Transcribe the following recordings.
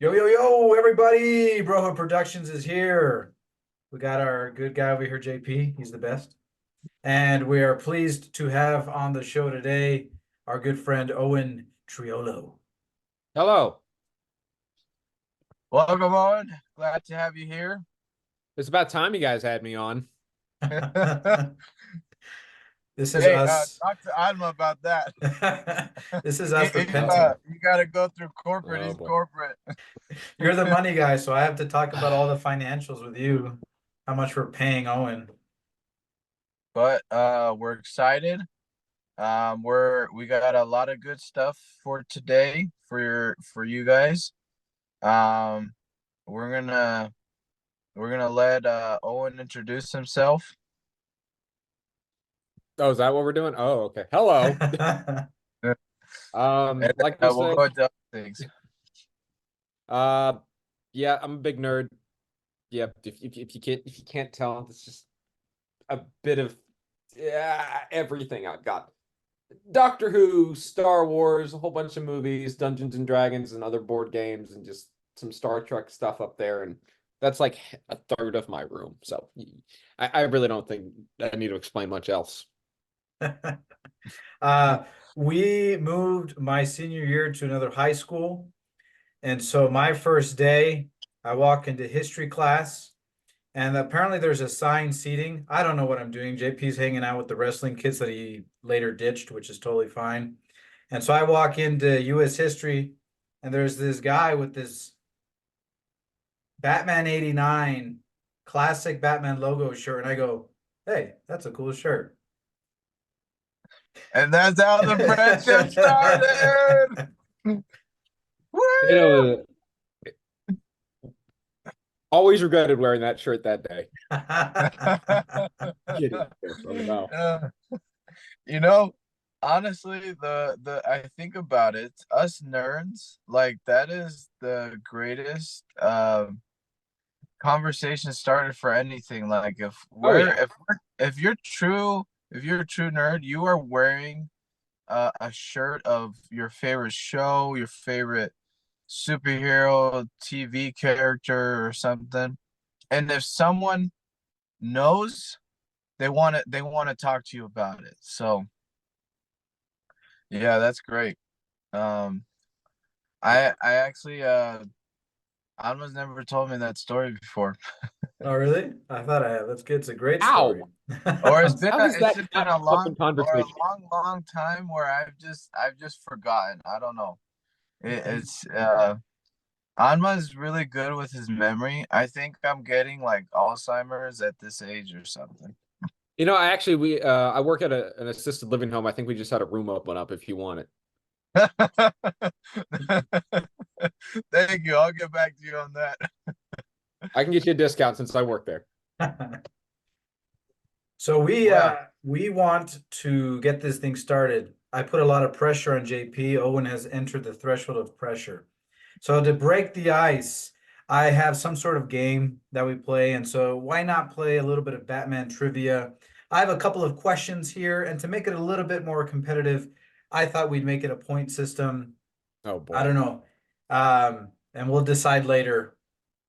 Yo, yo, yo, everybody! Brohood Productions is here. We got our good guy over here, JP. He's the best. And we are pleased to have on the show today our good friend Owen Treolo. Hello. Welcome, Owen. Glad to have you here. It's about time you guys had me on. This is Hey, us. talk to Alma about that. This is us repenting. You got to go through corporate. Oh He's boy. corporate. You're the money guy, so I have to talk about all the financials with you, how much we're paying Owen. But we're excited. We got a lot of good stuff for today for you guys. Um, we're gonna let Owen introduce himself. Oh, is that what we're doing? Oh, okay. Hello. And Like you we'll said, go into other things. uh, yeah, I'm a big nerd. Yeah, if you can't tell, it's just a bit of everything I've got. Doctor Who, Star Wars, a whole bunch of movies, Dungeons and Dragons, and other board games, and just some Star Trek stuff up there. And that's like a third of my room. So I really don't think I need to explain much else. Uh, we moved my senior year to another high school. And so my first day, I walk into history class, and apparently there's assigned seating. I don't know what I'm doing. JP's hanging out with the wrestling kids that he later ditched, which is totally fine. And so I walk into US history, and there's this guy with this Batman 89 classic Batman logo shirt. And I go, hey, that's a cool shirt. And that's how the friendship started. You Woo! know, always regretted wearing that shirt that day. Kidding. Oh, no. Uh, you know, honestly, the I think about it, us nerds, like that is the greatest conversation started for anything. Like Oh yeah. if you're a true nerd, you are wearing a shirt of your favorite show, your favorite superhero TV character or something. And if someone knows, they want to talk to you about it. So yeah, that's great. Um, I actually Alma's never told me that story before. Oh, really? I thought I had. That's good. It's a great story. Ow. Or How does it's that just been not come up in a conversation? long time where I've just forgotten. I don't know. It's Alma's really good with his memory. I think I'm getting like Alzheimer's at this age or something. You know, I work at an assisted living home. I think we just had a room open up if you want it. Thank you. I'll get back to you on that. I can get you a discount since I work there. So Well, we want to get this thing started. I put a lot of pressure on JP. Owen has entered the threshold of pressure. So to break the ice, I have some sort of game that we play, and so why not play a little bit of Batman trivia? I have a couple of questions here, and to make it a little bit more competitive, I thought we'd make it a point system. Oh I boy. don't know. And we'll decide later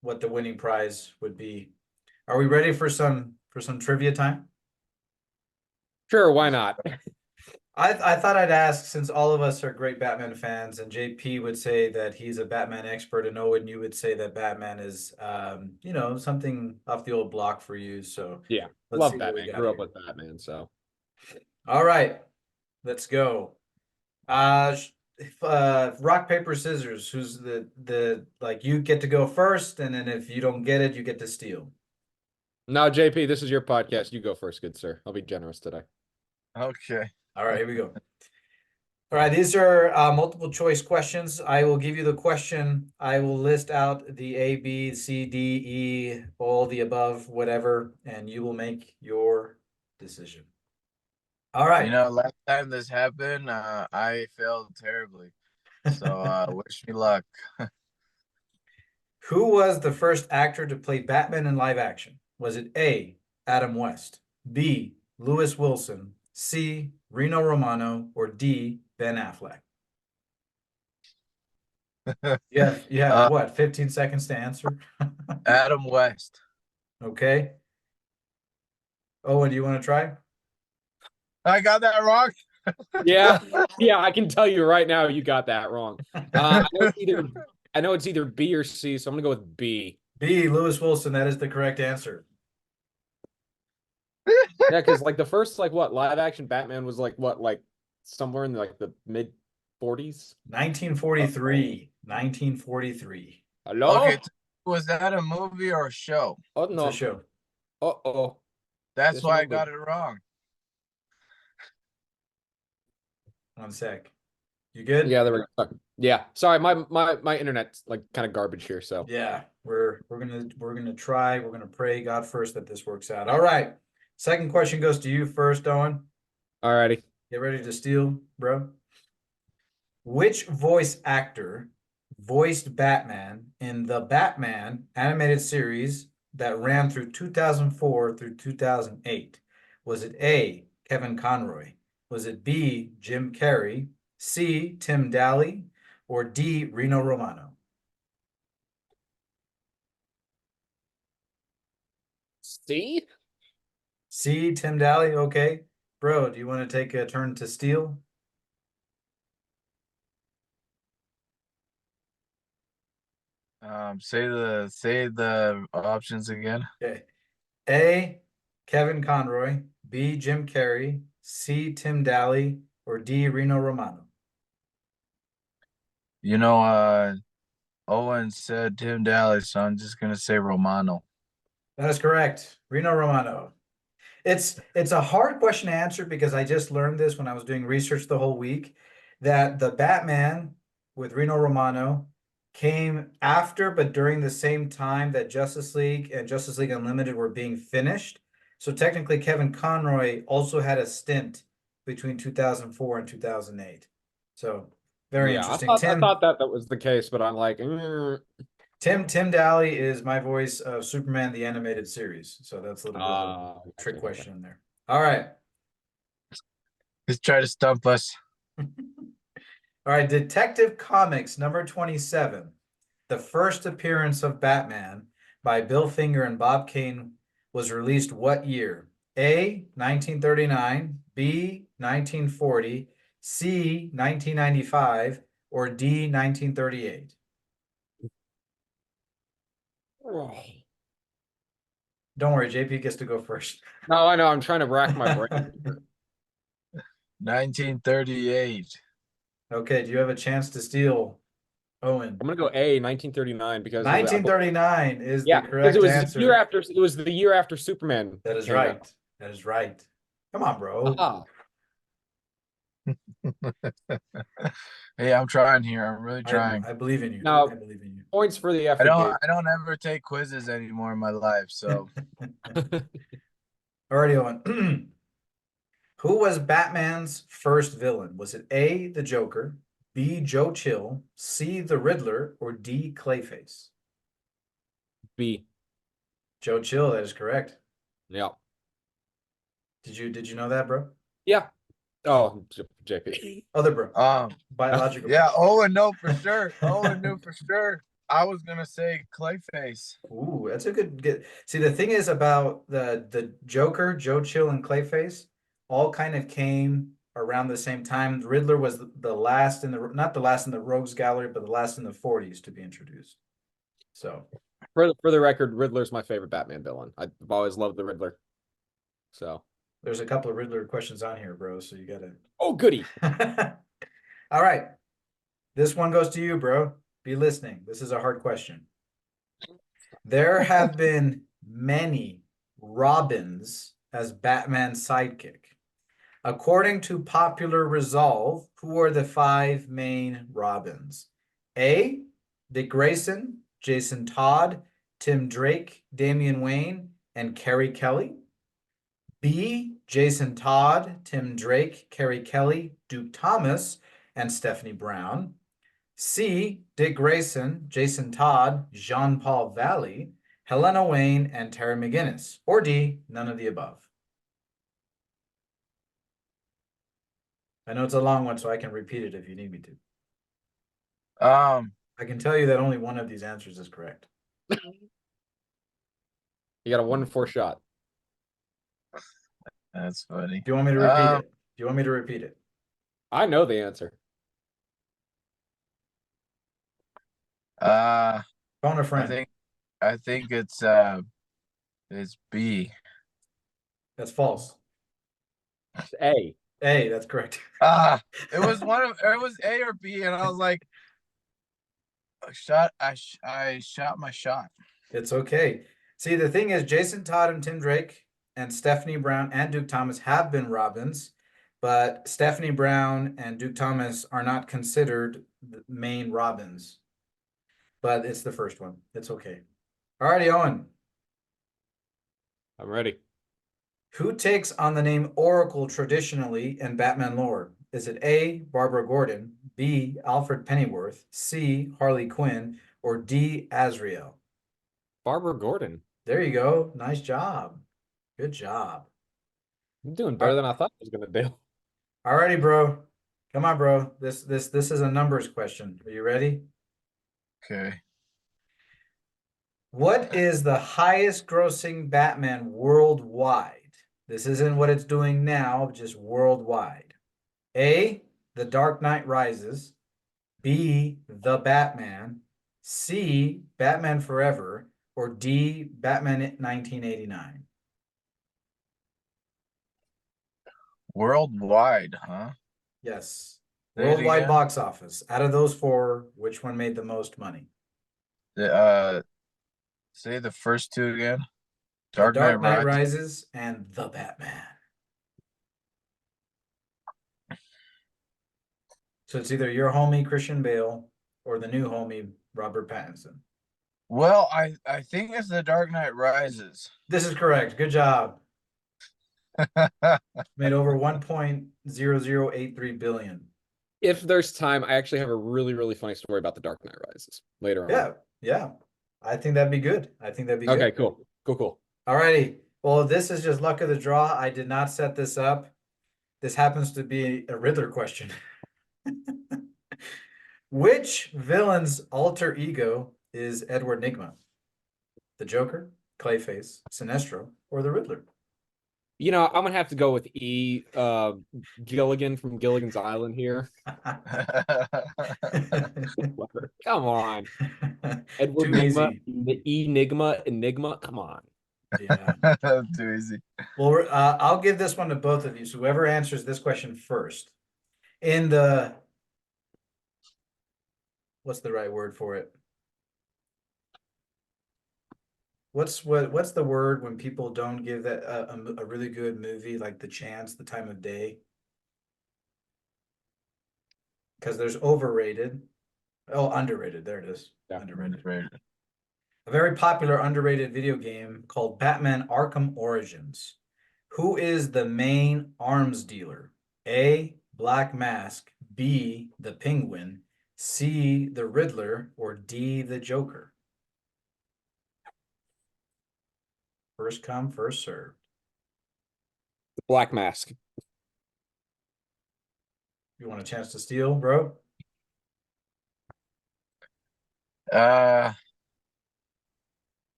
what the winning prize would be. Are we ready for some trivia time? Sure, why not? I thought I'd ask, since all of us are great Batman fans, and JP would say that he's a Batman expert, and Owen, you would say that Batman is something off the old block for you. So Yeah, let's love see what we Batman. got Grew up here. with Batman, so All right, let's go. Rock, paper, scissors. Who's the like you get to go first, and then if you don't get it, you get to steal. now JP, this is your podcast. You go first, good sir. I'll be generous today. okay. All right, here we go. All right, these are multiple choice questions. I will give you the question. I will list out the A, B, C, D, E, all the above, whatever, and you will make your decision. All You right. know, last time this happened, I failed terribly. So wish me luck. Who was the first actor to play Batman in live action? Was it A, Adam West, B, Lewis Wilson, C, Reno Romano, or D, Ben Affleck? You have what, 15 seconds to answer? Adam West. Okay. Owen, do you want to try? I got that wrong. Yeah, yeah, I can tell you right now you got that wrong. I know it's either B or C, so I'm gonna go with B. B, Lewis Wilson, that is the correct answer. Yeah, because like the first like what live action Batman was like what like somewhere in like the mid 40s. 1943. 1943. Hello? Okay, was that a movie or a show? Oh It's a no. show. Uh-oh. That's This why I movie. got it wrong. One sec. You good? Yeah, there we go. Yeah. Sorry, my internet's like kind of garbage here, so. Yeah, we're gonna try. We're gonna pray God first that this works out. All right. Second question goes to you first, Owen. Alrighty. Get ready to steal, bro. Which voice actor voiced Batman in the Batman animated series that ran through 2004 through 2008? Was it A, Kevin Conroy? Was it B, Jim Carrey? C, Tim Daly? Or D, Reno Romano? See? C, Tim Daly? Okay. Bro, do you want to take a turn to steal? Say the options again. Okay. A, Kevin Conroy. B, Jim Carrey. C, Tim Daly. Or D, Reno Romano? You know, Owen said Tim Daly, so I'm just gonna say Romano. That is correct. Reno Romano. It's a hard question to answer because I just learned this when I was doing research the whole week that the Batman with Reno Romano came after, but during the same time that Justice League and Justice League Unlimited were being finished. So technically, Kevin Conroy also had a stint between 2004 and 2008. So very Yeah, interesting. I thought that was the case, but I'm like, Tim Daly is my voice of Superman the animated series. So that's a little bit of a trick gotcha, okay. question in there. All right. Just try to stump us. All right, Detective Comics number 27. The first appearance of Batman by Bill Finger and Bob Kane was released what year? A, 1939, B, 1940, C, 1995, or D, 1938? Don't worry, JP gets to go first. No, I know. I'm trying to rack my brain. 1938. Okay, do you have a chance to steal, Owen? I'm gonna go A, 1939, because 1939 is the yeah, because correct answer. it was the year after Superman That is came right. out. That is right. Come on, bro. Ah, Hey, I'm trying here. I'm really trying. I believe in you. I now believe in points for the I effort, don't Gabe. I don't ever take quizzes anymore in my life, so you. Alrighty, Owen. Who was Batman's first villain? Was it A, the Joker, B, Joe Chill, C, the Riddler, or D, Clayface? B. Joe Chill, that is correct. Yeah. Did you know that, bro? Yeah. Oh, JP. Other bro. Biological. yeah, Owen knew for sure. Owen knew for sure. I was gonna say Clayface. Ooh, that's a good. See, the thing is about the Joker, Joe Chill, and Clayface, all kind of came around the same time. Riddler was the last in the not the last in the Rogues Gallery, but the last in the 40s to be introduced. So For the record, Riddler's my favorite Batman villain. I've always loved the Riddler. So. there's a couple of Riddler questions on here, bro. So you gotta. Oh, goody. All right, this one goes to you, bro. Be listening. This is a hard question. There have been many Robins as Batman's sidekick. According to popular resolve, who are the five main Robins? A, Dick Grayson, Jason Todd, Tim Drake, Damian Wayne, and Carrie Kelly. B, Jason Todd, Tim Drake, Carrie Kelly, Duke Thomas, and Stephanie Brown. C, Dick Grayson, Jason Todd, Jean-Paul Valley, Helena Wayne, and Terry McGinnis. Or D, none of the above. I know it's a long one, so I can repeat it if you need me to. I can tell you that only one of these answers is correct. You got a 1 in 4 shot. That's funny. Do you want me to repeat it? Do you want me to repeat it? I know the answer. Phone a I friend. think it's B. That's false. It's A. A, that's correct. It was A or B, and I was like, I shot my shot. It's okay. See, the thing is, Jason Todd and Tim Drake and Stephanie Brown and Duke Thomas have been Robins, but Stephanie Brown and Duke Thomas are not considered the main Robins. But it's the first one. It's okay. Alrighty, Owen. I'm ready. Who takes on the name Oracle traditionally in Batman lore? Is it A, Barbara Gordon, B, Alfred Pennyworth, C, Harley Quinn, or D, Azrael? Barbara Gordon. There you go. Nice job. Good job. I'm doing better than I thought I was gonna do. Alrighty, bro. Come on, bro. This is a numbers question. Are you ready? Okay. What is the highest grossing Batman worldwide? This isn't what it's doing now, just worldwide. A, The Dark Knight Rises. B, The Batman. C, Batman Forever. Or D, Batman 1989. Worldwide, huh? Yes. Say it Worldwide again. box office. Out of those four, which one made the most money? Say the first two again. The Dark Knight Dark Knight Rises. Rises and The Batman. So it's either your homie Christian Bale or the new homie Robert Pattinson. Well, I think it's the Dark Knight Rises. This is correct. Good job. Made over 1.0083 billion. If there's time, I actually have a really, really funny story about the Dark Knight Rises later on. Yeah, yeah. I think that'd be good. I think that'd be Okay, good. cool. Cool. Alrighty. Well, this is just luck of the draw. I did not set this up. This happens to be a Riddler question. Which villain's alter ego is Edward Nygma? The Joker, Clayface, Sinestro, or the Riddler? You know, I'm gonna have to go with E. Gilligan from Gilligan's Island here. Come on, Edward Too Nygma, easy. the Enigma. Come on. Yeah. Too easy. Well, I'll give this one to both of you. So whoever answers this question first, in the, what's the right word for it? What's the word when people don't give that a really good movie like the chance, the time of day? Because there's overrated. Oh, underrated. There it is. Yeah. Underrated. A very popular underrated video game called Batman Arkham Origins. Who is the main arms dealer? A, Black Mask, B, the Penguin, C, the Riddler, or D, the Joker? First come, first served. The Black Mask. You want a chance to steal, bro?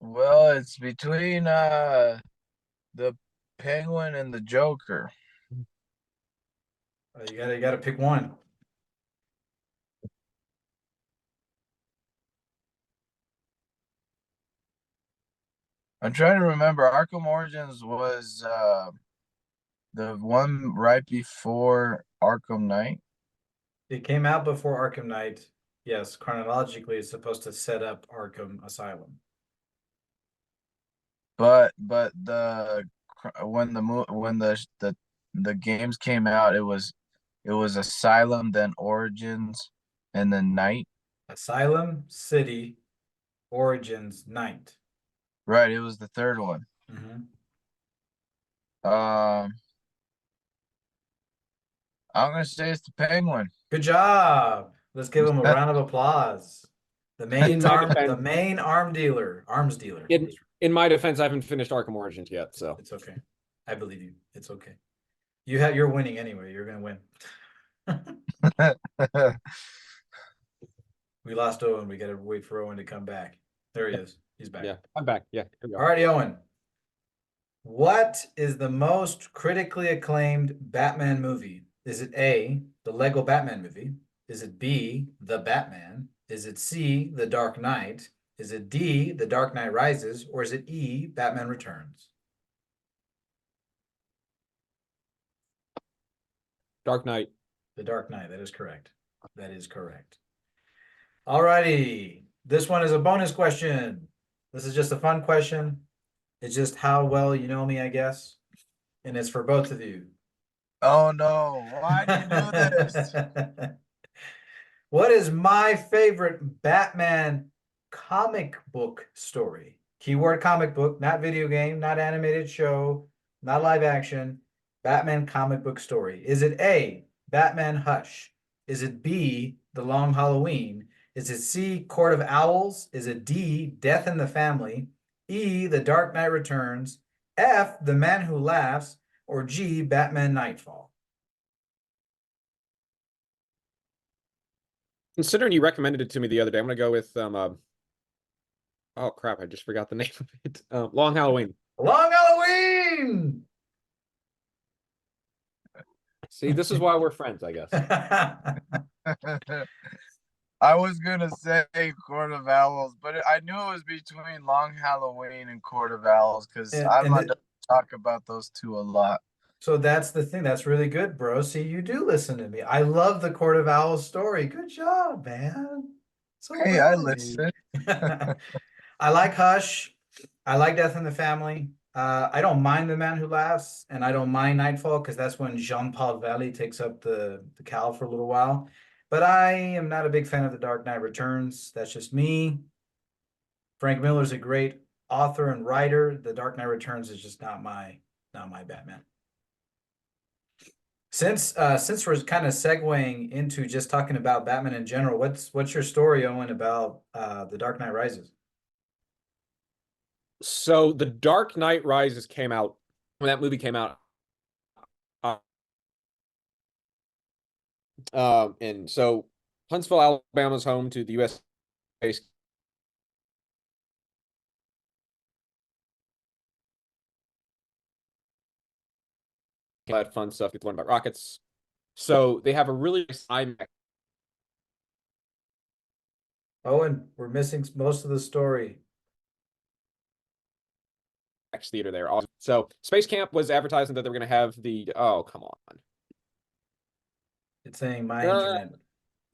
Well, it's between the Penguin and the Joker. You gotta pick one. I'm trying to remember. Arkham Origins was the one right before Arkham Knight. It came out before Arkham Knight. Yes, chronologically, it's supposed to set up Arkham Asylum. But when the games came out, it was Asylum, then Origins, and then Night. Asylum, City, Origins, Night. Right, it was the third one. I'm gonna say it's the Penguin. Good job. Let's give him a round of applause. The main arms dealer. In my defense, I haven't finished Arkham Origins yet, so It's okay. I believe you. It's okay. You're winning anyway. You're gonna win. We lost Owen. We got to wait for Owen to come back. There he is. He's back. Yeah, I'm back. Yeah, here we go. All righty, Owen. What is the most critically acclaimed Batman movie? Is it A, the Lego Batman movie? Is it B, The Batman? Is it C, The Dark Knight? Is it D, The Dark Knight Rises? Or is it E, Batman Returns? Dark Knight. The Dark Knight. That is correct. That is correct. All righty. This one is a bonus question. This is just a fun question. It's just how well you know me, I guess. And it's for both of you. Oh no, why do you do this? What is my favorite Batman comic book story? Keyword comic book, not video game, not animated show, not live action. Batman comic book story. Is it A, Batman Hush? Is it B, The Long Halloween? Is it C, Court of Owls? Is it D, Death in the Family? E, The Dark Knight Returns? F, The Man Who Laughs? Or G, Batman Nightfall? Considering you recommended it to me the other day, I'm gonna go with oh crap, I just forgot the name of it. Long Halloween. Long Halloween! See, this is why we're friends, I guess. I was gonna say Court of Owls, but I knew it was between Long Halloween and Court of Owls because I'm not talk about those two a lot. So that's the thing. That's really good, bro. See, you do listen to me. I love the Court of Owls story. Good job, man. So Hey, I listen. I like Hush. I like Death in the Family. I don't mind The Man Who Laughs, and I don't mind Nightfall because that's when Jean-Paul Valley takes up the cowl for a little while. But I am not a big fan of The Dark Knight Returns. That's just me. Frank Miller's a great author and writer. The Dark Knight Returns is just not my Batman. Since we're kind of segueing into just talking about Batman in general, what's your story, Owen, about The Dark Knight Rises? So The Dark Knight Rises came out when that movie came out. And so Huntsville, Alabama is home to the U.S. Space that fun stuff. Get to learn about rockets. So they have a really nice IMAX Owen, we're missing most of the story. theater there. So Space Camp was advertising that they were going to have the. Oh, come on. It's saying my internet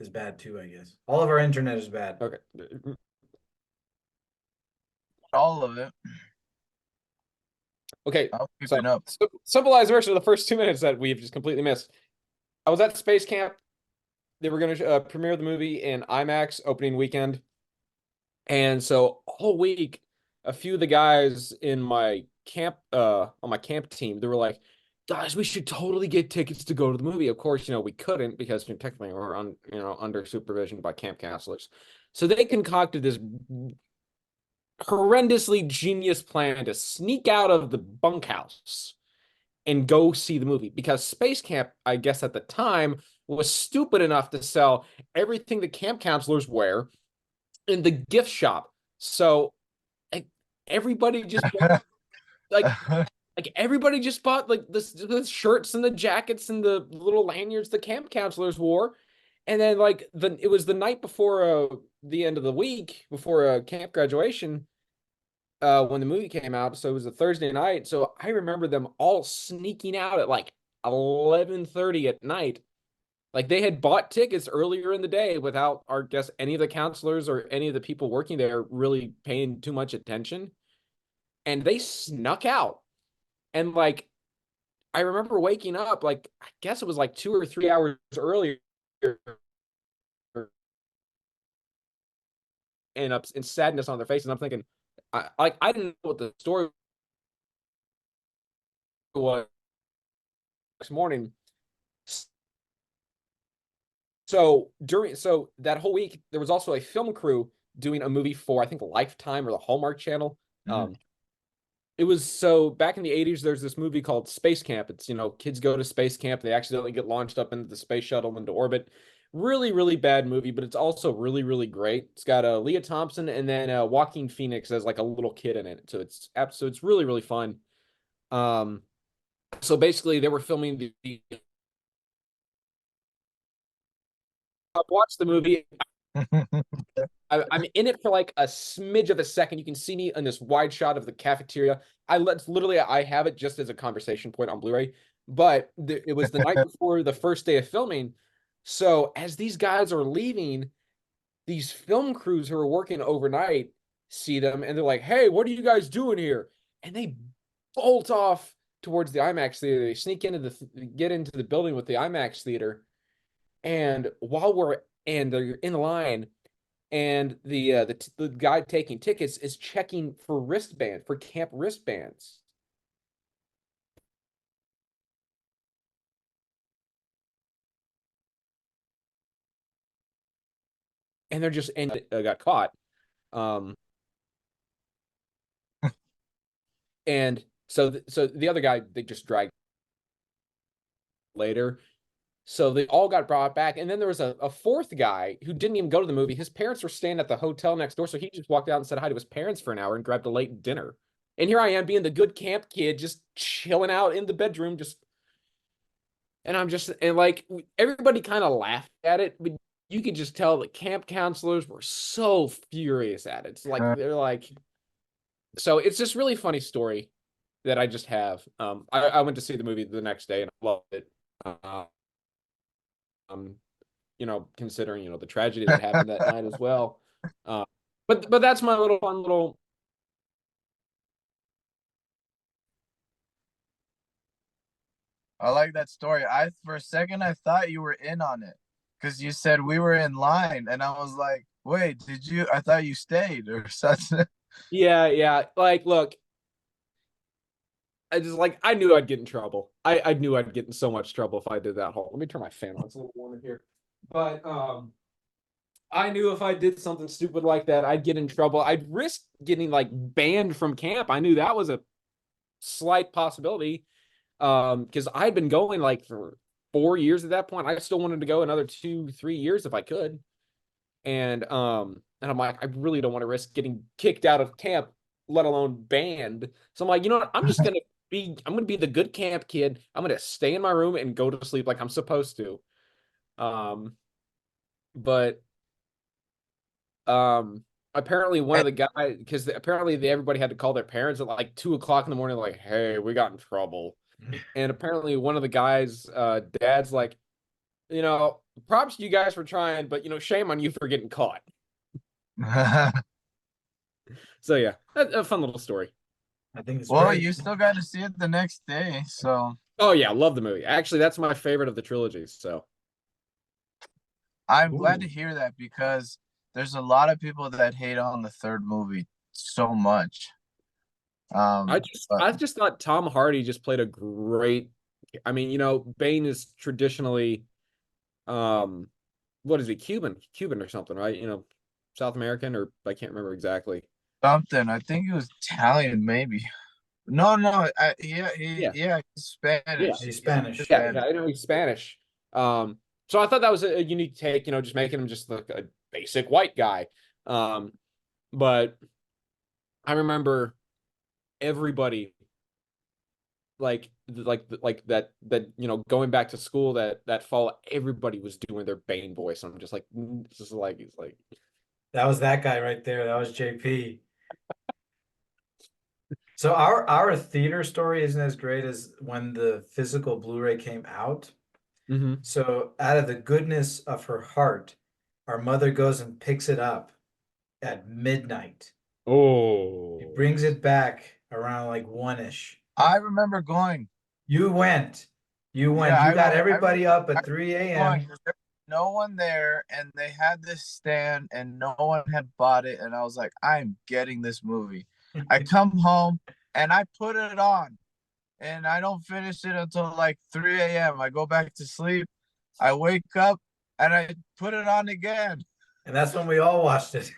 is bad too, I guess. All of our internet is bad. Okay. All of it. Okay. I'll keep So it up. simplified version of the first 2 minutes that we've just completely missed. I was at Space Camp. They were going to premiere the movie in IMAX opening weekend. And so all week, a few of the guys in my camp, on my camp team, they were like, guys, we should totally get tickets to go to the movie. Of course, we couldn't because technically we're under supervision by camp counselors. So they concocted this horrendously genius plan to sneak out of the bunkhouse and go see the movie because Space Camp, I guess at the time, was stupid enough to sell everything the camp counselors wear in the gift shop. So everybody just bought, everybody just bought the shirts and the jackets and the little lanyards the camp counselors wore. And then it was the night before the end of the week before camp graduation when the movie came out. So it was a Thursday night. So I remember them all sneaking out at 11:30 at night. They had bought tickets earlier in the day without, I guess, any of the counselors or any of the people working there really paying too much attention. And they snuck out. And I remember waking up, I guess it was 2 or 3 hours earlier. And sadness on their faces. And I'm thinking, I didn't know what the story was next morning. So that whole week, there was also a film crew doing a movie for, I think, Lifetime or the Hallmark Channel. It was so back in the 80s, there's this movie called Space Camp. It's, kids go to space camp, they accidentally get launched up into the space shuttle into orbit. Really, really bad movie, but it's also really, really great. It's got Leah Thompson and then Joaquin Phoenix as like a little kid in it. So it's really, really fun. Um, so basically they were filming I watched the movie. I'm in it for like a smidge of a second. You can see me in this wide shot of the cafeteria. I have it just as a conversation point on Blu-ray, but it was the night before the first day of filming. So as these guys are leaving, these film crews who are working overnight see them and they're like, "Hey, what are you guys doing here?" And they bolt off towards the IMAX theater. They sneak get into the building with the IMAX theater, and they're in line and the guy taking tickets is checking for camp wristbands. And they're just got caught. Um, and so the other guy they just dragged later. So they all got brought back. And then there was a fourth guy who didn't even go to the movie. His parents were staying at the hotel next door. So he just walked out and said hi to his parents for an hour and grabbed a late dinner. And here I am being the good camp kid, just chilling out in the bedroom, and like everybody kind of laughed at it, but you could just tell the camp counselors were so furious at it. It's like they're like, so it's just really funny story that I just have. I went to see the movie the next day and I loved it. Um, considering the tragedy that happened that night as well. But that's my little fun little. I like that story. For a second I thought you were in on it because you said we were in line, and I was like, "Wait, did you? I thought you stayed or something." Yeah. Like, look, I knew I'd get in trouble. I knew I'd get in so much trouble if I did that whole. Let me turn my fan on. It's a little warm in here. But I knew if I did something stupid like that, I'd get in trouble. I'd risk getting like banned from camp. I knew that was a slight possibility. Because I'd been going like for 4 years at that point. I still wanted to go another 2-3 years if I could. And I'm like, I really don't want to risk getting kicked out of camp, let alone banned. So I'm like, you know what? I'm gonna be the good camp kid. I'm gonna stay in my room and go to sleep like I'm supposed to. But apparently one of the guys, because apparently everybody had to call their parents at like 2 o'clock in the morning, like, hey, we got in trouble. And apparently one of the guys, dad's like, props to you guys for trying, but shame on you for getting caught. So yeah, a fun little story. I think it's Well, great. you still got to see it the next day, so Oh yeah, love the movie. Actually, that's my favorite of the trilogy. So I'm glad Ooh. to hear that because there's a lot of people that hate on the third movie so much. But I just thought Tom Hardy just played a great. I mean, Bane is traditionally, um, what is he, Cuban or something, right? South American, or I can't remember exactly. something, I think it was Italian, maybe. No, no, Yeah, yeah, he's yeah, Spanish. He's He's Spanish. yeah. Spanish. I know he's Spanish. So I thought that was a unique take. Just making him just like a basic white guy. Um, but I remember everybody going back to school that fall, everybody was doing their Bane voice. I'm just like, he's like, That was that guy right there. That was JP. So our theater story isn't as great as when the physical Blu-ray came out. mm-hmm. So out of the goodness of her heart, our mother goes and picks it up at midnight. He Oh, brings it back around like one-ish. I remember going. You went. You Yeah, went. You got I remember everybody up I at 3 remember going a.m. 'cause there was no one there, and they had this stand, and no one had bought it, and I was like, I'm getting this movie. I come home and I put it on, and I don't finish it until like 3 a.m. I go back to sleep. I wake up and I put it on again. And that's when we all watched it.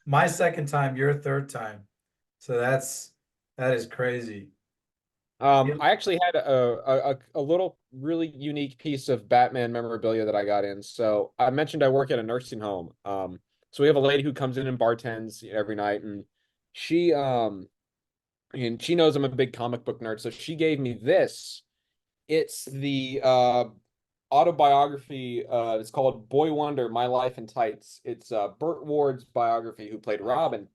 My second time, your third time. So That is crazy. Yep. I actually had a little really unique piece of Batman memorabilia that I got in. So I mentioned I work at a nursing home. So we have a lady who comes in and bartends every night, she and she knows I'm a big comic book nerd, so she gave me this. It's the autobiography. It's called Boy Wonder: My Life in Tights. It's Burt Ward's biography, who played Robin.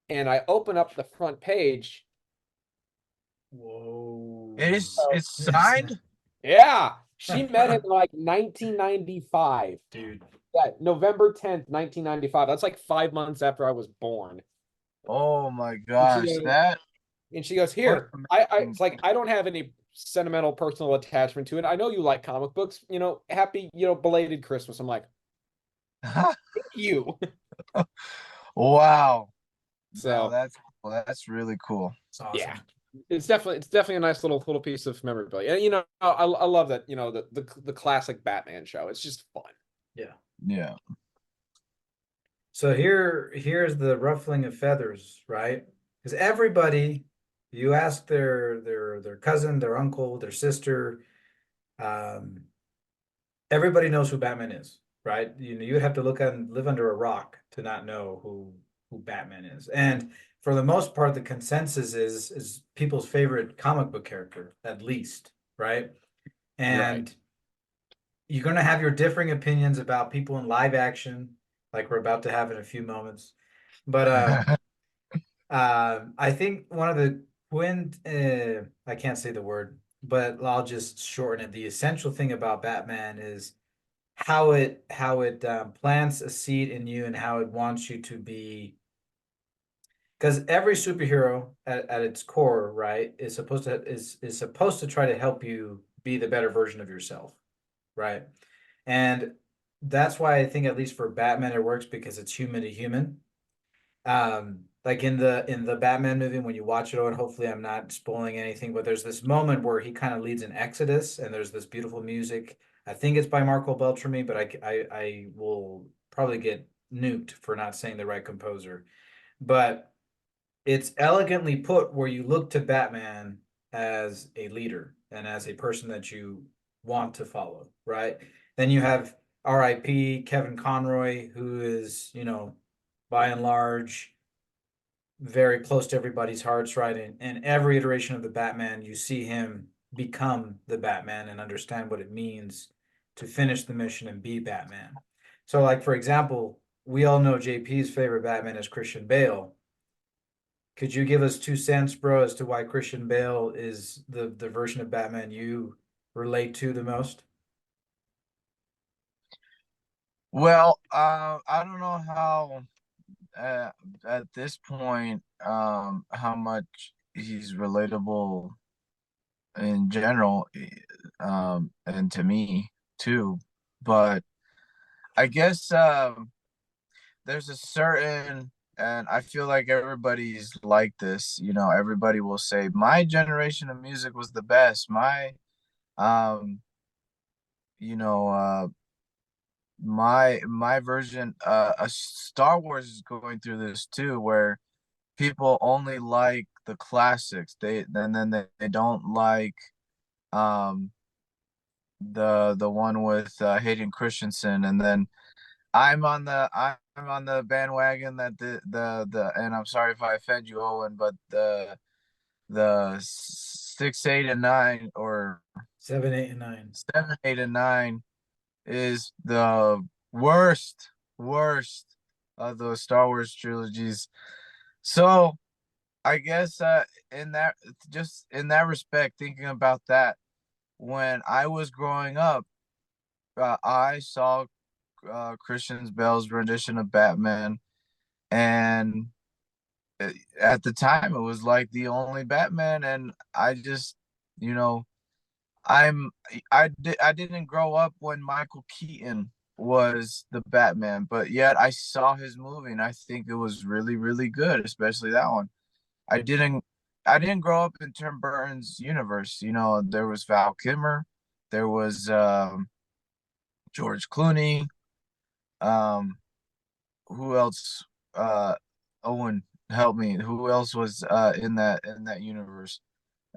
And I open up the front page. Whoa. It's signed. Yeah, she met him in like 1995. Dude. Yeah, November 10th, 1995. That's like 5 months after I was born. Oh my And she gosh, goes, that what here. an It's amazing. like I don't have any sentimental personal attachment to it. I know you like comic books. Happy, belated Christmas. I'm like, thank you. Wow. No, So that's really cool. It's awesome. yeah, it's definitely a nice little piece of memorabilia. And I love that, the classic Batman show. It's just fun. Yeah. Yeah. So here's the ruffling of feathers, right? Because everybody, you ask their cousin, their uncle, their sister, um, everybody knows who Batman is, right? You would have to live under a rock to not know who Batman is. And for the most part, the consensus is people's favorite comic book character, at least, right? Right. And you're going to have your differing opinions about people in live action, like we're about to have in a few moments. But I think one of the I can't say the word, but I'll just shorten it. The essential thing about Batman is how it plants a seed in you and how it wants you to be. Because every superhero at its core, right, is supposed to try to help you be the better version of yourself, right? And that's why I think at least for Batman it works because it's human to human. Like in the Batman movie, when you watch it, and hopefully I'm not spoiling anything, but there's this moment where he kind of leads an exodus, and there's this beautiful music. I think it's by Marco Beltrami, but I will probably get nuked for not saying the right composer. But it's elegantly put where you look to Batman as a leader and as a person that you want to follow, right? Then you have R.I.P. Kevin Conroy, who is, by and large, very close to everybody's hearts, right? And every iteration of the Batman, you see him become the Batman and understand what it means to finish the mission and be Batman. So, like, for example, we all know JP's favorite Batman is Christian Bale. Could you give us 2 cents, bro, as to why Christian Bale is the version of Batman you relate to the most? Well, I don't know how uh, at this point how much he's relatable in general, and to me too, but I guess there's a certain, and I feel like everybody's like this, everybody will say my generation of music was the best. Um you know my version, Star Wars is going through this too, where people only like the classics. They don't like um the one with Hayden Christensen, and then I'm on the bandwagon that the and I'm sorry if I offend you, Owen, but the 6, 8, and 9, or 7, 8, and 9. 7, 8, and 9 is the worst of the Star Wars trilogies. So I guess in that respect, thinking about that, when I was growing up, I saw Christian Bale's rendition of Batman, and at the time it was like the only Batman, and I just, you know, I didn't grow up when Michael Keaton was the Batman, but yet I saw his movie and I think it was really, really good, especially that one. I didn't I didn't grow up in Tim Burton's universe. There was Val Kilmer, there was George Clooney, um, who else? Uh, Owen Help me. Who else was in that universe?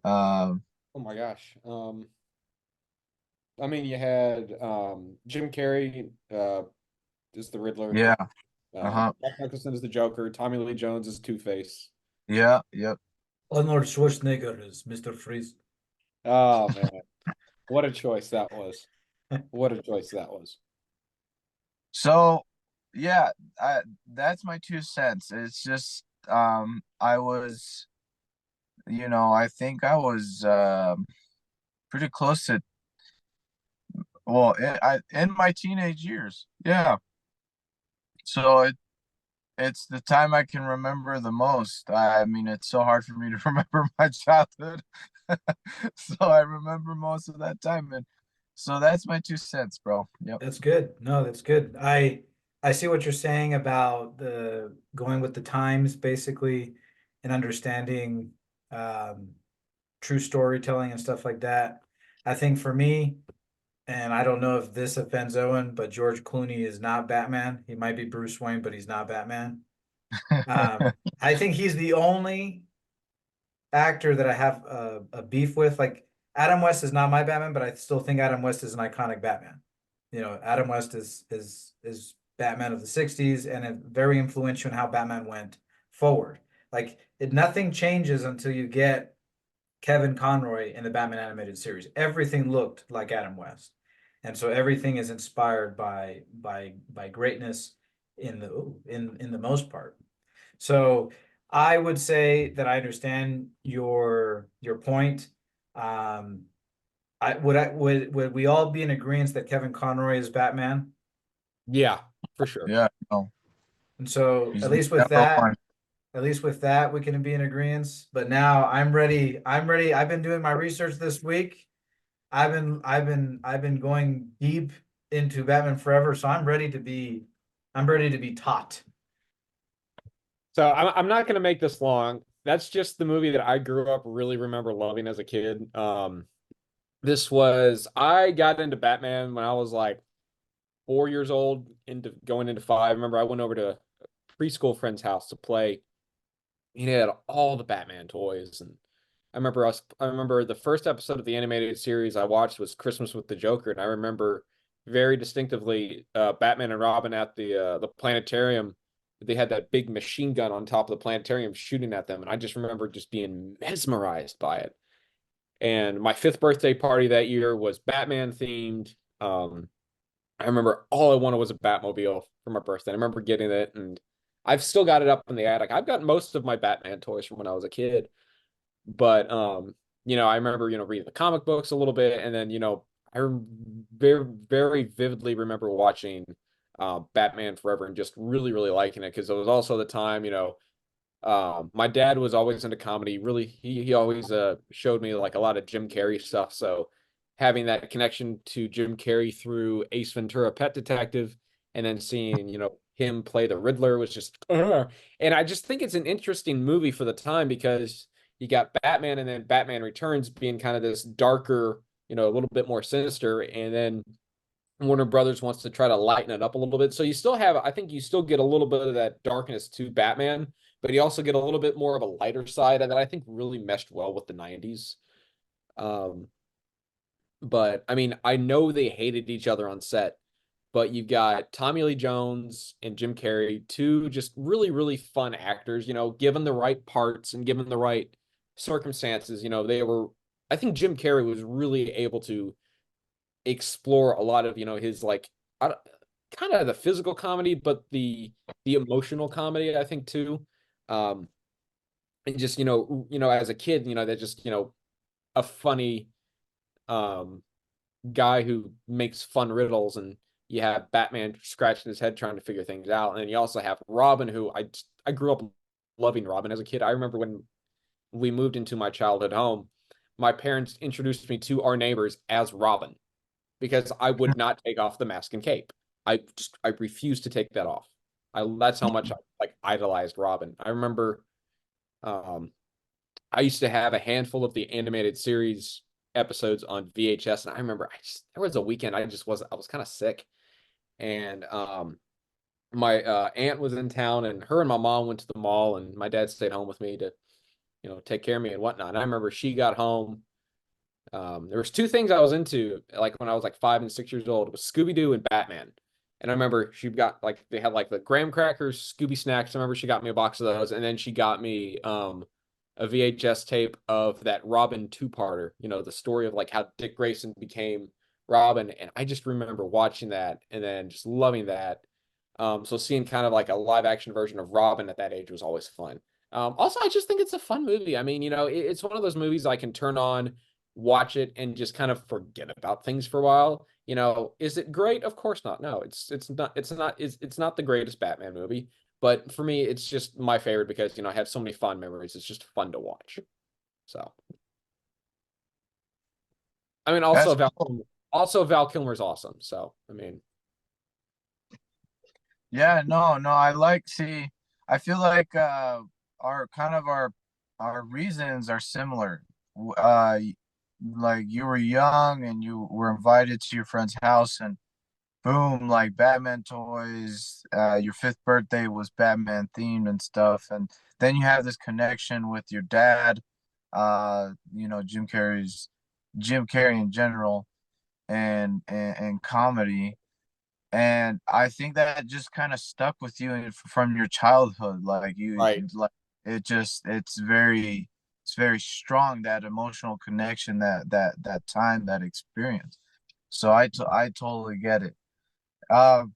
Um, Oh my gosh. I mean, you had Jim Carrey is the Riddler. yeah. Uh-huh. Jack Nicholson is the Joker. Tommy Lee Jones is Two-Face. Yeah, yep. Arnold Schwarzenegger is Mr. Freeze. Oh man, what a choice that was! What a choice that was. So, yeah, that's my 2 cents. It's just I was, I think I was pretty close to, well, in my teenage years. Yeah. So it's the time I can remember the most. I mean, it's so hard for me to remember my childhood. So I remember most of that time, and so that's my 2 cents, bro. Yep. That's good. No, that's good. I see what you're saying about the going with the times, basically, and understanding um, true storytelling and stuff like that. I think for me, and I don't know if this offends Owen, but George Clooney is not Batman. He might be Bruce Wayne, but he's not Batman. I think he's the only actor that I have a beef with. Like Adam West is not my Batman, but I still think Adam West is an iconic Batman. You know, Adam West is Batman of the 60s and very influential in how Batman went forward. Like nothing changes until you get Kevin Conroy in the Batman animated series. Everything looked like Adam West. And so everything is inspired by greatness in the most part. So I would say that I understand your point. Um, would we all be in agreement that Kevin Conroy is Batman? Yeah, for sure. Yeah, no, And so he's number one. at least with that, we can be in agreement. But now I'm ready. I'm ready. I've been doing my research this week. I've been going deep into Batman Forever, so I'm ready to be taught. So I'm not gonna make this long. That's just the movie that I grew up really remember loving as a kid. I got into Batman when I was like 4 years old, into going into five. I remember I went over to a preschool friend's house to play. He had all the Batman toys, and I remember the first episode of the animated series I watched was Christmas with the Joker, and I remember very distinctively Batman and Robin at the planetarium. They had that big machine gun on top of the planetarium shooting at them, and I just remember just being mesmerized by it. And my fifth birthday party that year was Batman themed. I remember all I wanted was a Batmobile for my birthday. I remember getting it, and I've still got it up in the attic. I've got most of my Batman toys from when I was a kid, but I remember reading the comic books a little bit, and then very very vividly remember watching Batman Forever and just really really liking it because it was also the time my dad was always into comedy. Really, he always showed me like a lot of Jim Carrey stuff. So having that connection to Jim Carrey through Ace Ventura: Pet Detective, and then seeing him play the Riddler was just, and I just think it's an interesting movie for the time because you got Batman and then Batman Returns being kind of this darker, a little bit more sinister, and then Warner Brothers wants to try to lighten it up a little bit. So I think you still get a little bit of that darkness to Batman, but you also get a little bit more of a lighter side that I think really meshed well with the 90s. Um, but I mean, I know they hated each other on set, but you've got Tommy Lee Jones and Jim Carrey, two just really, really fun actors, given the right parts and given the right circumstances, I think Jim Carrey was really able to explore a lot of his like kind of the physical comedy but the emotional comedy I think too, um and just as a kid that just a funny um guy who makes fun riddles, and you have Batman scratching his head trying to figure things out, and then you also have Robin, who I grew up loving Robin as a kid. I remember when we moved into my childhood home, my parents introduced me to our neighbors as Robin because I would not take off the mask and cape. I refused to take that off. That's how much I like idolized Robin. I remember um I used to have a handful of the animated series episodes on VHS, and I remember there was a weekend I was kind of sick, and my aunt was in town, and her and my mom went to the mall, and my dad stayed home with me to, take care of me and whatnot. And I remember she got home. There was two things I was into, like when I was like 5 and 6 years old. It was Scooby-Doo and Batman. And I remember she got like they had like the graham crackers, Scooby snacks. I remember she got me a box of those, and then she got me a VHS tape of that Robin two-parter, the story of like how Dick Grayson became Robin. And I just remember watching that and then just loving that. So seeing kind of like a live action version of Robin at that age was always fun. Also, I just think it's a fun movie. I mean, it's one of those movies I can turn on, watch it, and just kind of forget about things for a while. Is it great? Of course not. No, it's not the greatest Batman movie, but for me, it's just my favorite because I have so many fond memories. It's just fun to watch. So, I mean, That's also Val Kilmer's awesome. So, I mean, Yeah, no, I like see. I feel like our kind of our reasons are similar. Like you were young and you were invited to your friend's house, and boom, like Batman toys. Your fifth birthday was Batman themed and stuff, and then you have this connection with your dad. Jim Carrey in general, and comedy. And I think that just kind of stuck with you from your childhood. Like right. like it's very strong, that emotional connection, that time, that experience. So I totally get it. Adma,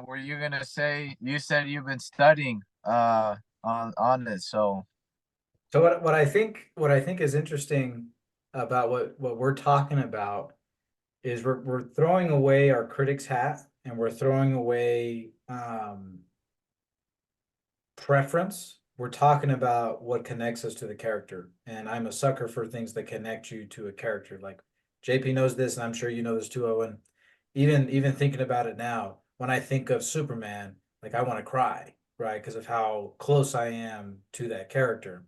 were you gonna say, you said you've been studying on this, so So what I think is interesting about what we're talking about is we're throwing away our critic's hat and we're throwing away preference. We're talking about what connects us to the character. And I'm a sucker for things that connect you to a character. Like JP knows this, and I'm sure you know this too, Owen. Even thinking about it now, when I think of Superman, like I want to cry, right? Because of how close I am to that character.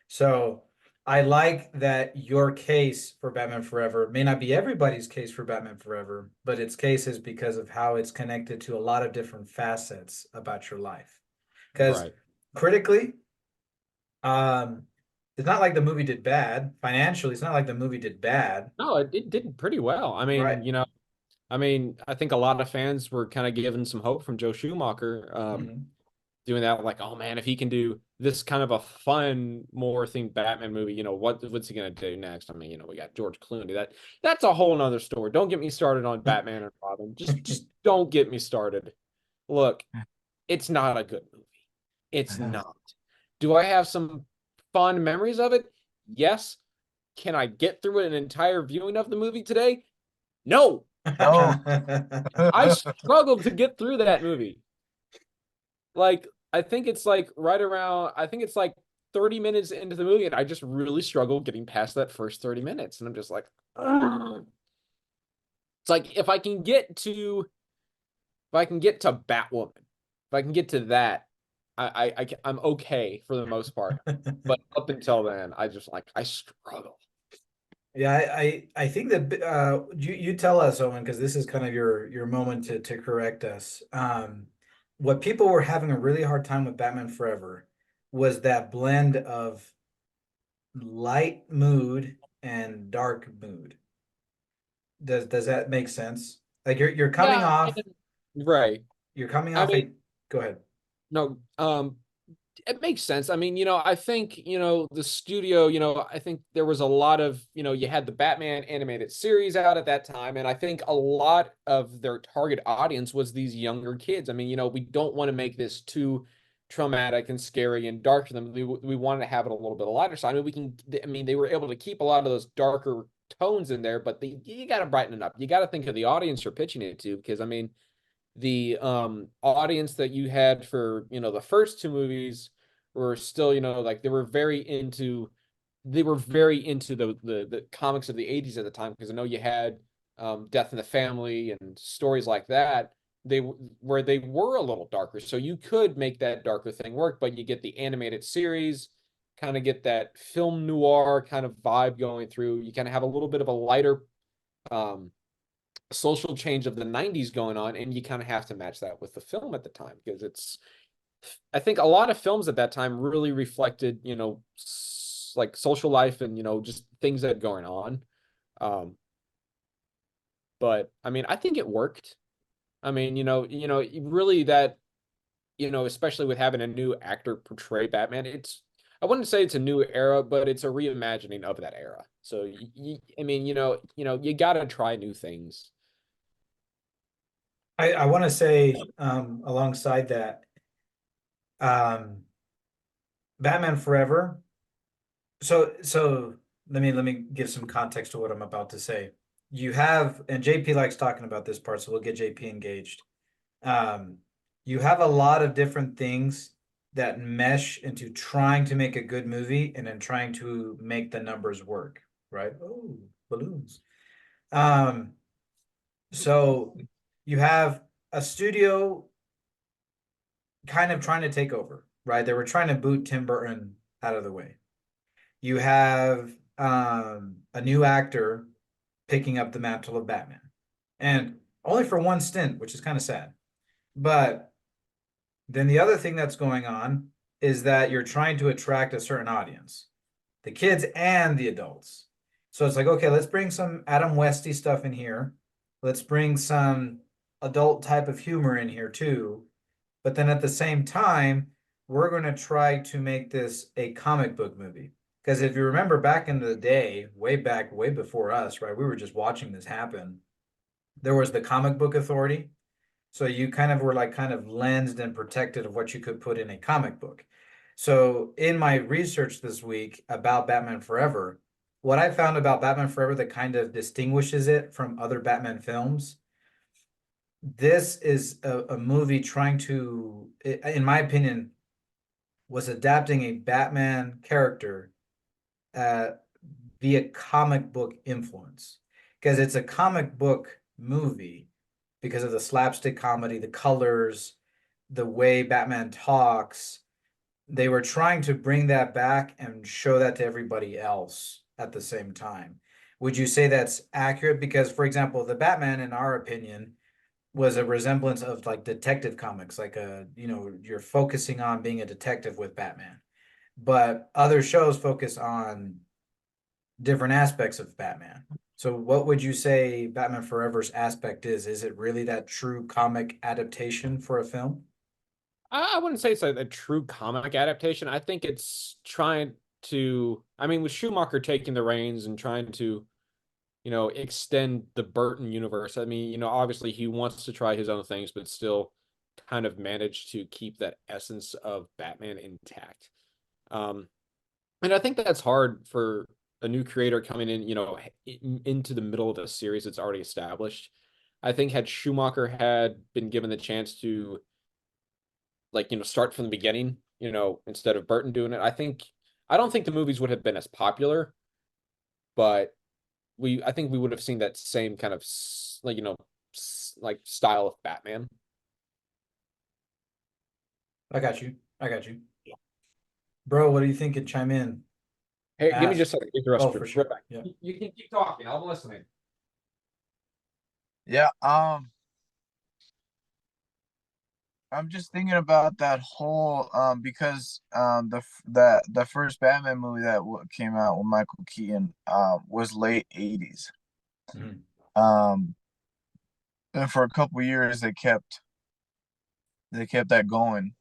So I like that your case for Batman Forever may not be everybody's case for Batman Forever, but its case is because of how it's connected to a lot of different facets about your life. Because Right. critically, um, it's not like the movie did bad. Financially, it's not like the movie did bad. No, it did pretty well. I Right. mean, I think a lot of fans were kind of given some hope from Joe Schumacher, Mhm. doing that. Like, oh man, if he can do this kind of a fun, more themed Batman movie, what's he gonna do next? I mean, we got George Clooney. That's a whole nother story. Don't get me started on Batman and Robin. Just don't get me started. Look, it's not a good movie. It's not. Do I have some fond memories of it? Yes. Can I get through an entire viewing of the movie today? No. no. I struggled to get through that movie. Like, I think it's like right around, I think it's like 30 minutes into the movie, and I just really struggled getting past that first 30 minutes. And I'm just like, ugh. It's like if I can get to Batwoman, if I can get to that, I'm okay for the most part. But up until then, I struggle. Yeah, I think that you tell us, Owen, because this is kind of your moment to correct us. What people were having a really hard time with Batman Forever was that blend of light mood and dark mood. Does that make sense? Like you're coming Yeah, off right. you're coming I off mean, a go ahead. no, it makes sense. I mean, I think, the studio, I think there was a lot of, you had the Batman animated series out at that time, and I think a lot of their target audience was these younger kids. I mean, we don't want to make this too traumatic and scary and dark for them. We wanted to have it a little bit of lighter side. I mean, they were able to keep a lot of those darker tones in there, but you got to brighten it up. You got to think of the audience you're pitching it to, because I mean, the audience that you had for the first two movies were still like they were very into the comics of the 80s at the time, because I know you had Death in the Family and stories like that, where they were a little darker, so you could make that darker thing work. But you get the animated series, kind of get that film noir kind of vibe going through. You kind of have a little bit of a lighter um social change of the 90s going on, and you kind of have to match that with the film at the time, because I think a lot of films at that time really reflected, like social life and, just things that are going on. But I mean, I think it worked. I mean, really that, especially with having a new actor portray Batman, I wouldn't say it's a new era, but it's a reimagining of that era. So I mean, you got to try new things. I want to say alongside that, um, Batman Forever. So let me give some context to what I'm about to say. You have, and JP likes talking about this part, so we'll get JP engaged. Um, you have a lot of different things that mesh into trying to make a good movie and then trying to make the numbers work, right? Oh, balloons. Um, so you have a studio kind of trying to take over, right? They were trying to boot Tim Burton out of the way. You have a new actor picking up the mantle of Batman, and only for one stint, which is kind of sad. But then the other thing that's going on is that you're trying to attract a certain audience, the kids and the adults. So it's like, okay, let's bring some Adam Westy stuff in here. Let's bring some adult type of humor in here too. But then at the same time, we're going to try to make this a comic book movie. Because if you remember back in the day, way back, way before us, right? We were just watching this happen. There was the comic book authority. So you kind of were like kind of lensed and protected of what you could put in a comic book. So in my research this week about Batman Forever, what I found about Batman Forever that kind of distinguishes it from other Batman films, this is a movie trying to, in my opinion, was adapting a Batman character uh, via comic book influence. Because it's a comic book movie because of the slapstick comedy, the colors, the way Batman talks. They were trying to bring that back and show that to everybody else at the same time. Would you say that's accurate? Because, for example, the Batman, in our opinion, was a resemblance of like detective comics, like you're focusing on being a detective with Batman. But other shows focus on different aspects of Batman. So what would you say Batman Forever's aspect is? Is it really that true comic adaptation for a film? I wouldn't say it's a true comic adaptation. I think it's trying to, I mean, with Schumacher taking the reins and trying to, extend the Burton universe. I mean, obviously he wants to try his own things, but still kind of manage to keep that essence of Batman intact. Um, and I think that's hard for a new creator coming in, into the middle of a series that's already established. I think had Schumacher had been given the chance to, like, start from the beginning, instead of Burton doing it, I don't think the movies would have been as popular, but I think we would have seen that same kind of like, like style of Batman. I got you. I got you. Bro, what do you think? And chime in. Hey, give me Ask. just a second. Use the Oh, restroom. for Right sure. back. Yeah. You can keep talking. I'm listening. Yeah, I'm just thinking about that whole because the first Batman movie that came out with Michael Keaton was late 80s. Mhm. Um and for a couple years they kept that going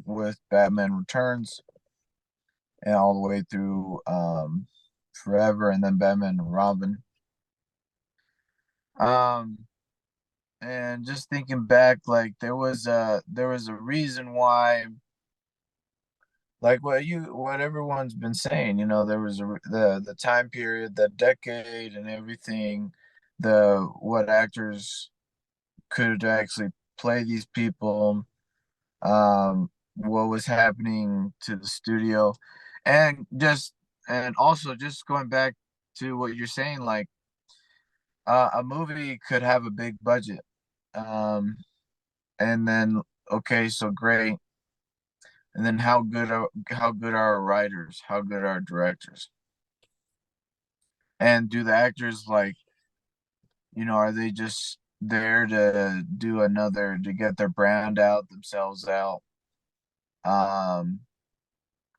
with Batman Returns and all the way through Forever and then Batman and Robin. Um and just thinking back, like there was a reason why, like what everyone's been saying, there was the time period, the decade and everything, the what actors could actually play these people, what was happening to the studio, and also just going back to what you're saying, like a movie could have a big budget, um and then okay, so great, and then how good are our writers, how good are our directors, and do the actors, like, are they just there to do another to get their brand out themselves out? Um,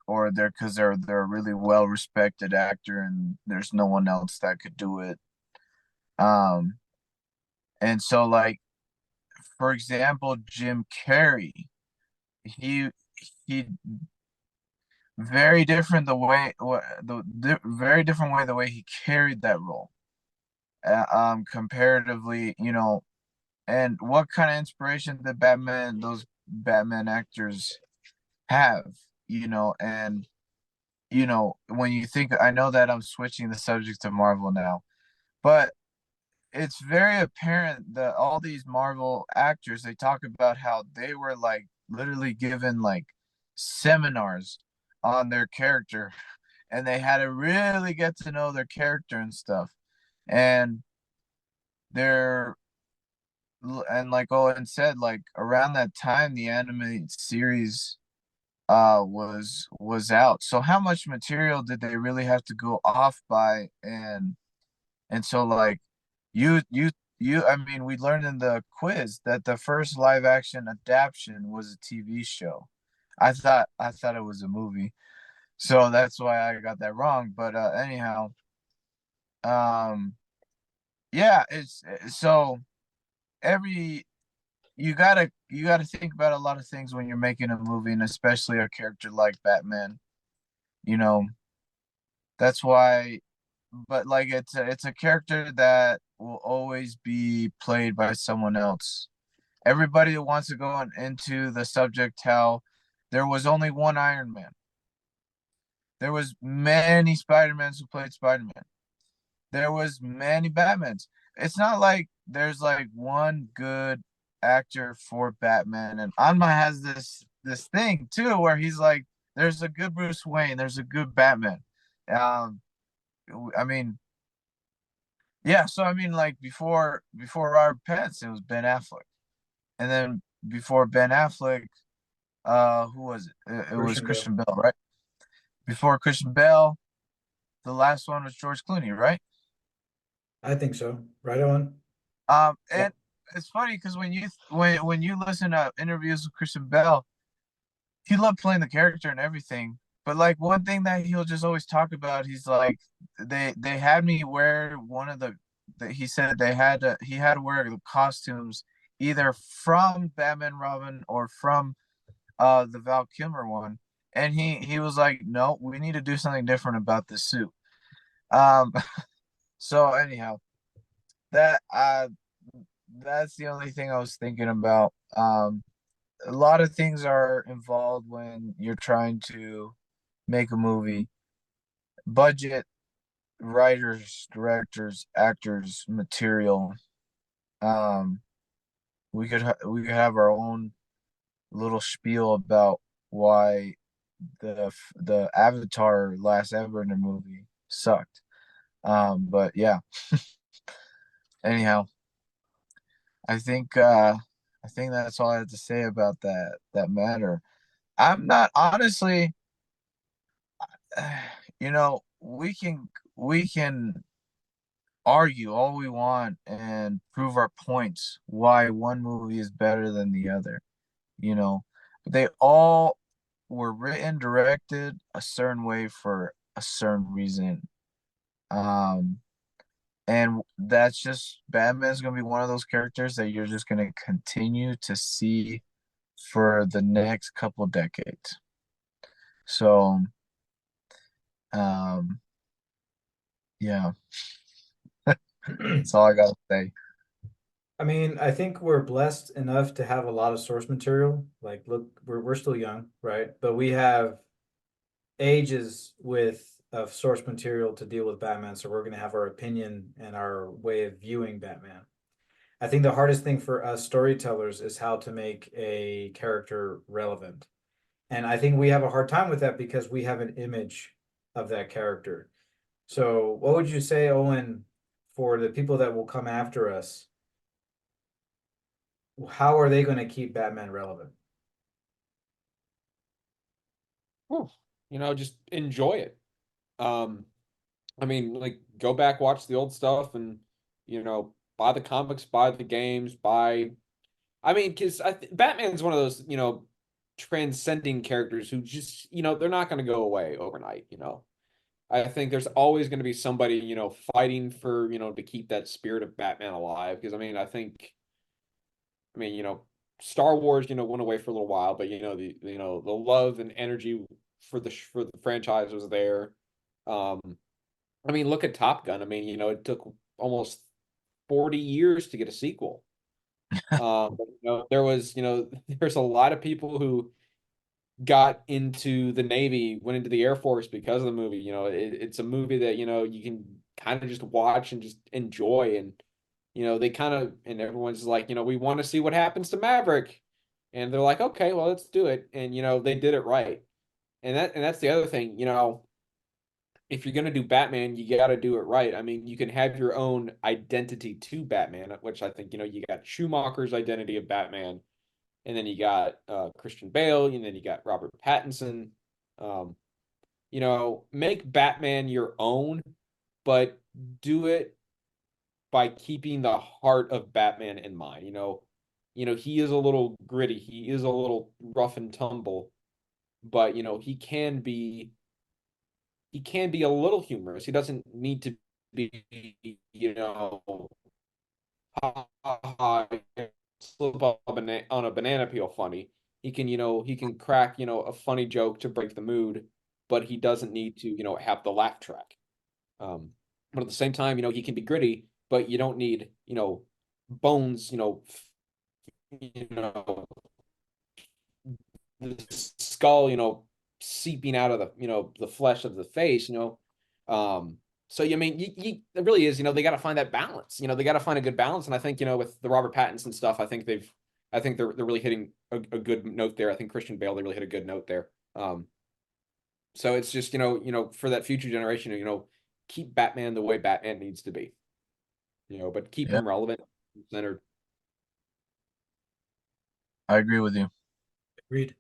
or they're because they're a really well respected actor and there's no one else that could do it. Um, and so like for example, Jim Carrey, he he very different the way very different way the way he carried that role. Comparatively, and what kind of inspiration did those Batman actors have, and when you think, I know that I'm switching the subject to Marvel now, but it's very apparent that all these Marvel actors, they talk about how they were like literally given like seminars on their character and they had to really get to know their character and stuff. And they're and like Owen said, like around that time the animated series was out. So how much material did they really have to go off by? And so like I mean, we learned in the quiz that the first live action adaptation was a TV show. I thought it was a movie. So that's why I got that wrong. But anyhow, um yeah, it's so every you gotta think about a lot of things when you're making a movie, and especially a character like Batman. You know, that's why. But like it's a character that will always be played by someone else. Everybody that wants to go into the subject how there was only one Iron Man. There was many Spider-Mans who played Spider-Man. There was many Batmans. It's not like there's like one good actor for Batman. And Anma has this thing too where he's like, there's a good Bruce Wayne, there's a good Batman. Um, I mean, yeah. So I mean, like before Robert Pattinson, it was Ben Affleck, and then before Ben Affleck, who was it? It was Christian Bale. Christian Bale, right? Before Christian Bale, the last one was George Clooney, right? I think so. Right on. And it's funny because when you listen to interviews with Christian Bale, he loved playing the character and everything. But like one thing that he'll just always talk about, he's like, they had me wear one of that he said he had to wear the costumes either from Batman Robin or from the Val Kilmer one. And he was like, no, we need to do something different about this suit. Um, so anyhow, that that's the only thing I was thinking about. A lot of things are involved when you're trying to make a movie. Budget, writers, directors, actors, material. Um, we could have our own little spiel about why the Avatar Last Airbender movie sucked. But yeah. Anyhow, I think that's all I have to say about that matter. I'm not honestly, we can argue all we want and prove our points why one movie is better than the other, you know. But they all were written, directed a certain way for a certain reason. Um, and that's just Batman's gonna be one of those characters that you're just gonna continue to see for the next couple decades. So, um, yeah, that's all I gotta say. I mean, I think we're blessed enough to have a lot of source material. Like, look, we're still young, right? But we have ages with of source material to deal with Batman, so we're gonna have our opinion and our way of viewing Batman. I think the hardest thing for us storytellers is how to make a character relevant. And I think we have a hard time with that because we have an image of that character. So, what would you say, Owen, for the people that will come after us? How are they going to keep Batman relevant? Whew, just enjoy it. Um, I mean, like go back, watch the old stuff, and you know, buy the comics, buy the games, buy. I mean, because Batman's one of those, transcending characters who just, they're not going to go away overnight. I think there's always going to be somebody, fighting for, to keep that spirit of Batman alive. Because I mean, Star Wars, went away for a little while, but the love and energy for the franchise was there. Um, I mean, look at Top Gun. I mean, it took almost 40 years to get a sequel. But, there was, there's a lot of people who got into the Navy, went into the Air Force because of the movie. It's a movie that, you can kind of just watch and just enjoy. And, they kind of, and everyone's like, we want to see what happens to Maverick. And they're like, okay, well, let's do it. And, they did it right. And that's the other thing, if you're going to do Batman, you got to do it right. I mean, you can have your own identity to Batman, which I think, you got Schumacher's identity of Batman, and then you got Christian Bale, and then you got Robert Pattinson. Um, make Batman your own, but do it by keeping the heart of Batman in mind. He is a little gritty, he is a little rough and tumble, but he can be a little humorous. He doesn't need to be, ha, ha, ha, slip up on a banana peel funny. He can crack, a funny joke to break the mood, but he doesn't need to, have the laugh track. But at the same time, he can be gritty, but you don't need, bones, the skull, seeping out of the flesh of the face, So I mean, it really is, they got to find that balance. They got to find a good balance, and I think, with the Robert Pattinson stuff, I think they're really hitting a good note there. I think Christian Bale, they really hit a good note there. So it's just, for that future generation, keep Batman the way Batman needs to be, but keep Yeah, him relevant, centered. I agree with you. Agreed.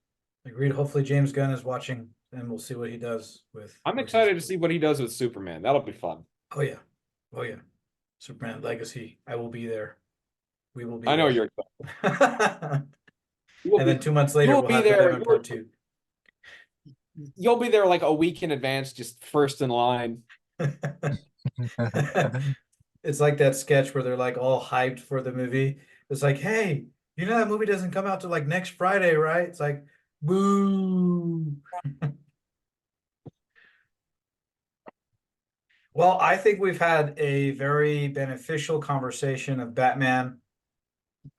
Agreed. Hopefully James Gunn is watching and we'll see what he does with. I'm excited to see what he does with Superman. That'll be fun. Oh yeah. Oh yeah. Superman Legacy. I will be there. We will be I know there. you're excited. And then 2 months later, You'll we'll be have there. Batman Part 2. You'll be there like a week in advance, just first in line. It's like that sketch where they're like all hyped for the movie. It's like, hey, that movie doesn't come out till like next Friday, right? It's like, boo. Well, I think we've had a very beneficial conversation of Batman.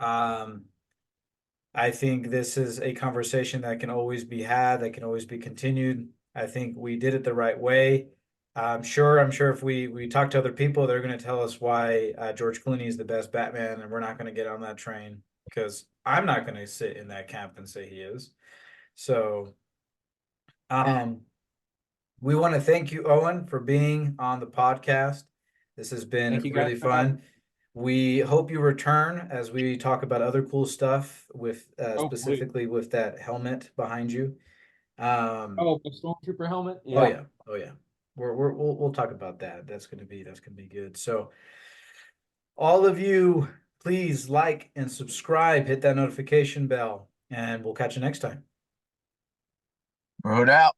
I think this is a conversation that can always be had, that can always be continued. I think we did it the right way. I'm sure if we talk to other people, they're going to tell us why George Clooney is the best Batman, and we're not going to get on that train because I'm not going to sit in that camp and say he is. So, we want to thank you, Owen, for being on the podcast. This has been Thank you guys really for having fun. We hope you return as we talk about other cool stuff with Hopefully. specifically with that helmet behind you. Oh, the Stormtrooper helmet? Oh Yeah. yeah, oh yeah. We'll talk about that. That's gonna be good. So all of you, please like and subscribe, hit that notification bell, and we'll catch you next time. Wrote out.